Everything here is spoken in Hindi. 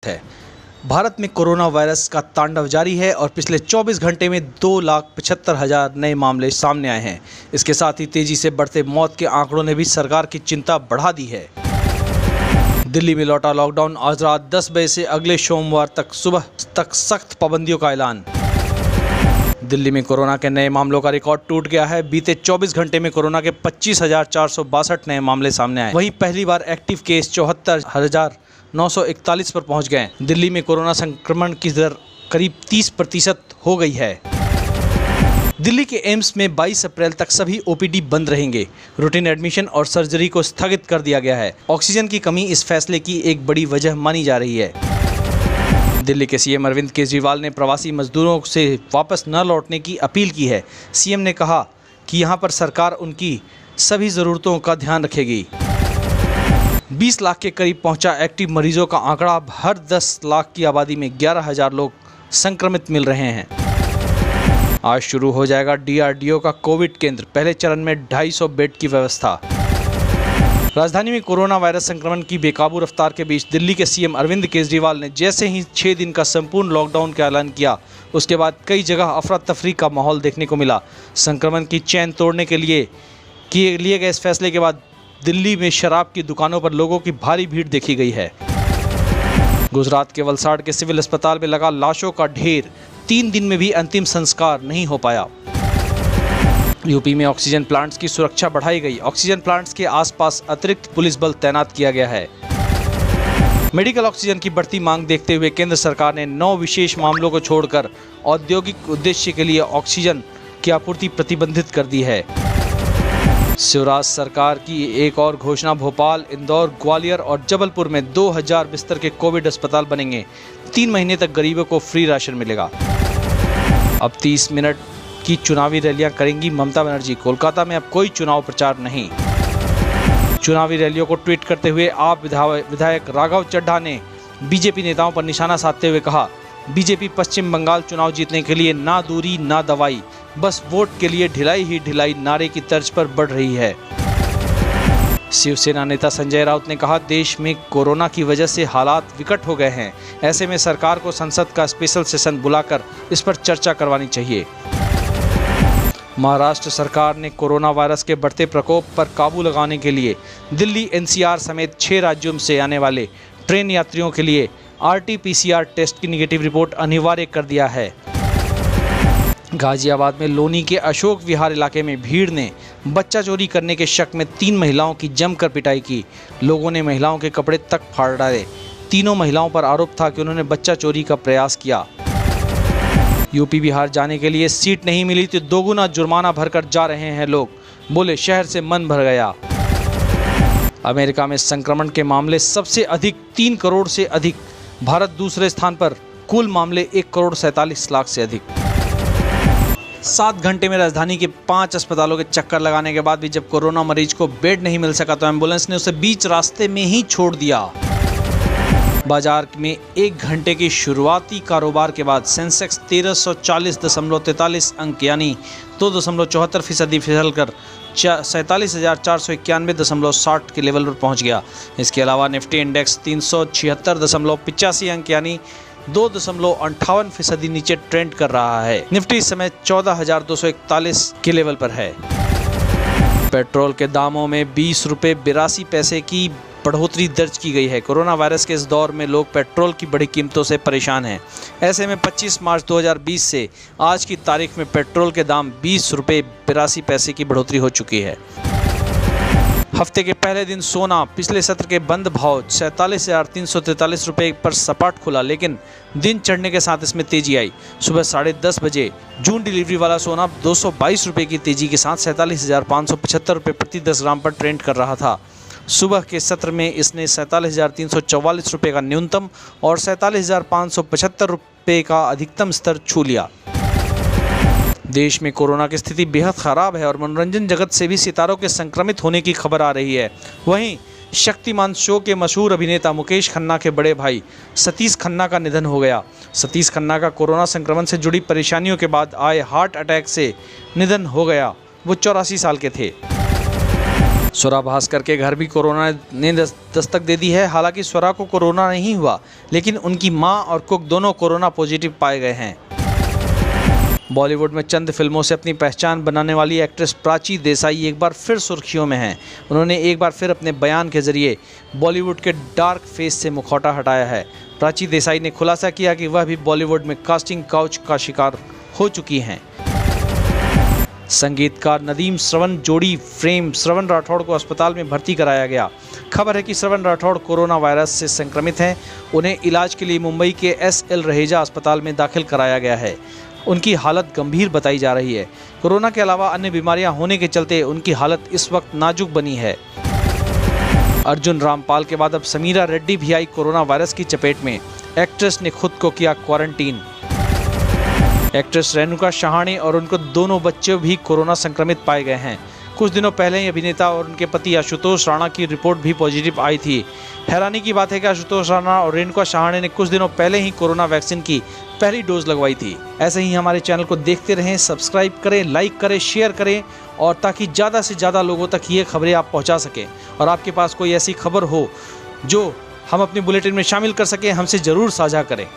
है। भारत में कोरोना वायरस का तांडव जारी है और पिछले 24 घंटे में 2,75,000 नए मामले सामने आए हैं। इसके साथ ही तेजी से बढ़ते मौत के आंकड़ों ने भी सरकार की चिंता बढ़ा दी है। दिल्ली में लौटा लॉकडाउन, आज रात 10 बजे से अगले सोमवार तक सुबह तक सख्त पाबंदियों का ऐलान। दिल्ली में कोरोना के नए मामलों का रिकॉर्ड टूट गया है। बीते 24 घंटे में कोरोना के 25,462 नए मामले सामने आए। वहीं पहली बार एक्टिव केस 74,941 पर पहुंच गए। दिल्ली में कोरोना संक्रमण की दर करीब 30% हो गई है। दिल्ली के एम्स में 22 अप्रैल तक सभी ओपीडी बंद रहेंगे। रूटीन एडमिशन और सर्जरी को स्थगित कर दिया गया है। ऑक्सीजन की कमी इस फैसले की एक बड़ी वजह मानी जा रही है। दिल्ली के सीएम अरविंद केजरीवाल ने प्रवासी मजदूरों से वापस न लौटने की अपील की है। सीएम ने कहा कि यहां पर सरकार उनकी सभी ज़रूरतों का ध्यान रखेगी। 20 लाख के करीब पहुंचा एक्टिव मरीजों का आंकड़ा। अब हर 10 लाख की आबादी में 11,000 लोग संक्रमित मिल रहे हैं। आज शुरू हो जाएगा डीआरडीओ का कोविड केंद्र। पहले चरण में 250 बेड की व्यवस्था। राजधानी में कोरोना वायरस संक्रमण की बेकाबू रफ्तार के बीच दिल्ली के सीएम अरविंद केजरीवाल ने जैसे ही 6 दिन का संपूर्ण लॉकडाउन का ऐलान किया, उसके बाद कई जगह अफरा तफरी का माहौल देखने को मिला। संक्रमण की चेन तोड़ने के लिए लिए गए इस फैसले के बाद दिल्ली में शराब की दुकानों पर लोगों की भारी भीड़ देखी गई है। गुजरात के वलसाड़ के सिविल अस्पताल में लगा लाशों का ढेर। 3 दिन में भी अंतिम संस्कार नहीं हो पाया। यूपी में ऑक्सीजन प्लांट्स की सुरक्षा बढ़ाई गई। ऑक्सीजन प्लांट्स के आसपास अतिरिक्त पुलिस बल तैनात किया गया है। मेडिकल ऑक्सीजन की बढ़ती मांग देखते हुए केंद्र सरकार ने 9 विशेष मामलों को छोड़कर औद्योगिक उद्देश्य के लिए ऑक्सीजन की आपूर्ति प्रतिबंधित कर दी है। शिवराज सरकार की एक और घोषणा, भोपाल, इंदौर, ग्वालियर और जबलपुर में 2000 बिस्तर के कोविड अस्पताल बनेंगे। 3 महीने तक गरीबों को फ्री राशन मिलेगा। अब 30 मिनट की चुनावी रैलियां करेंगी ममता बनर्जी। कोलकाता में अब कोई चुनाव प्रचार नहीं। चुनावी रैलियों को ट्वीट करते हुए आप विधायक राघव चड्ढा ने बीजेपी नेताओं पर निशाना साधते हुए कहा, बीजेपी पश्चिम बंगाल चुनाव जीतने के लिए ना दूरी ना दवाई, बस वोट के लिए ढिलाई ही ढिलाई नारे की तर्ज पर बढ़ रही है। शिवसेना नेता संजय राउत ने कहा, देश में कोरोना की वजह से हालात विकट हो गए हैं। ऐसे में सरकार को संसद का स्पेशल सेशन बुलाकर इस पर चर्चा करवानी चाहिए। महाराष्ट्र सरकार ने कोरोना वायरस के बढ़ते प्रकोप पर काबू लगाने के लिए दिल्ली, एनसीआर समेत 6 राज्यों से आने वाले ट्रेन यात्रियों के लिए आरटी-पीसीआर टेस्ट की नेगेटिव रिपोर्ट अनिवार्य कर दिया है। गाजियाबाद में लोनी के अशोक विहार इलाके में भीड़ ने बच्चा चोरी करने के शक में 3 महिलाओं की जमकर पिटाई की। लोगों ने महिलाओं के कपड़े तक फाड़ डाले। तीनों महिलाओं पर आरोप था कि उन्होंने बच्चा चोरी का प्रयास किया। यूपी बिहार जाने के लिए सीट नहीं मिली तो दोगुना जुर्माना भरकर जा रहे हैं लोग। बोले, शहर से मन भर गया। अमेरिका में संक्रमण के मामले सबसे अधिक 3 करोड़ से अधिक। भारत दूसरे स्थान पर, कुल मामले 1,47,00,000 से अधिक। 7 घंटे में राजधानी के 5 अस्पतालों के चक्कर लगाने के बाद भी जब कोरोना मरीज को बेड नहीं मिल सका तो एम्बुलेंस ने उसे बीच रास्ते में ही छोड़ दिया। बाजार में 1 घंटे की शुरुआती कारोबार के बाद सेंसेक्स 1340.43 अंक यानी 2.74% फिसलकर 47,491.60 के लेवल पर पहुंच गया। इसके अलावा निफ्टी इंडेक्स 376.85 अंक यानी 2.58% नीचे ट्रेंड कर रहा है। निफ्टी इस समय 14,241 के लेवल पर है। पेट्रोल के दामों में 20 रुपये 82 पैसे की बढ़ोतरी दर्ज की गई है। कोरोना वायरस के इस दौर में लोग पेट्रोल की बढ़ी कीमतों से परेशान हैं। ऐसे में 25 मार्च 2020 से आज की तारीख में पेट्रोल के दाम 20 रुपये 82 पैसे की बढ़ोतरी हो चुकी है। हफ्ते के पहले दिन सोना पिछले सत्र के बंद भाव 47,343 रुपये पर सपाट खुला, लेकिन दिन चढ़ने के साथ इसमें तेजी आई। सुबह 10:30 बजे जून डिलीवरी वाला सोना 222 रुपये की तेजी के साथ 47,575 रुपये प्रति 10 ग्राम पर ट्रेंड कर रहा था। सुबह के सत्र में इसने 47,344 रुपये का न्यूनतम और 47,575 रुपये का अधिकतम स्तर छू लिया। देश में कोरोना की स्थिति बेहद खराब है और मनोरंजन जगत से भी सितारों के संक्रमित होने की खबर आ रही है। वहीं शक्तिमान शो के मशहूर अभिनेता मुकेश खन्ना के बड़े भाई सतीश खन्ना का निधन हो गया। सतीश खन्ना का कोरोना संक्रमण से जुड़ी परेशानियों के बाद आए हार्ट अटैक से निधन हो गया। वो 84 साल के थे। स्वरा भास्कर के घर भी कोरोना ने दस्तक दे दी है। हालांकि स्वरा को कोरोना नहीं हुआ, लेकिन उनकी मां और कुक दोनों कोरोना पॉजिटिव पाए गए हैं। बॉलीवुड में चंद फिल्मों से अपनी पहचान बनाने वाली एक्ट्रेस प्राची देसाई एक बार फिर सुर्खियों में हैं। उन्होंने एक बार फिर अपने बयान के जरिए बॉलीवुड के डार्क फेस से मुखौटा हटाया है। प्राची देसाई ने खुलासा किया कि वह भी बॉलीवुड में कास्टिंग काउच का शिकार हो चुकी हैं। संगीतकार नदीम श्रवण जोड़ी फ्रेम श्रवण राठौड़ को अस्पताल में भर्ती कराया गया। खबर है कि श्रवण राठौड़ कोरोना वायरस से संक्रमित हैं। उन्हें इलाज के लिए मुंबई के SL रहेजा अस्पताल में दाखिल कराया गया है। उनकी हालत गंभीर बताई जा रही है। कोरोना के अलावा अन्य बीमारियां होने के चलते उनकी हालत इस वक्त नाजुक बनी है। अर्जुन रामपाल के बाद अब समीरा रेड्डी भी आई कोरोना वायरस की चपेट में। एक्ट्रेस ने खुद को किया क्वारंटीन। एक्ट्रेस रेणुका शहाणे और उनको दोनों बच्चे भी कोरोना संक्रमित पाए गए हैं। कुछ दिनों पहले ही अभिनेता और उनके पति आशुतोष राणा की रिपोर्ट भी पॉजिटिव आई थी। हैरानी की बात है कि आशुतोष राणा और रेणुका शहाणे ने कुछ दिनों पहले ही कोरोना वैक्सीन की पहली डोज लगवाई थी। ऐसे ही हमारे चैनल को देखते रहें, सब्सक्राइब करें, लाइक करें, शेयर करें, और ताकि ज़्यादा से ज़्यादा लोगों तक ये खबरें आप पहुँचा सकें। और आपके पास कोई ऐसी खबर हो जो हम अपने बुलेटिन में शामिल कर सकें, हमसे ज़रूर साझा करें।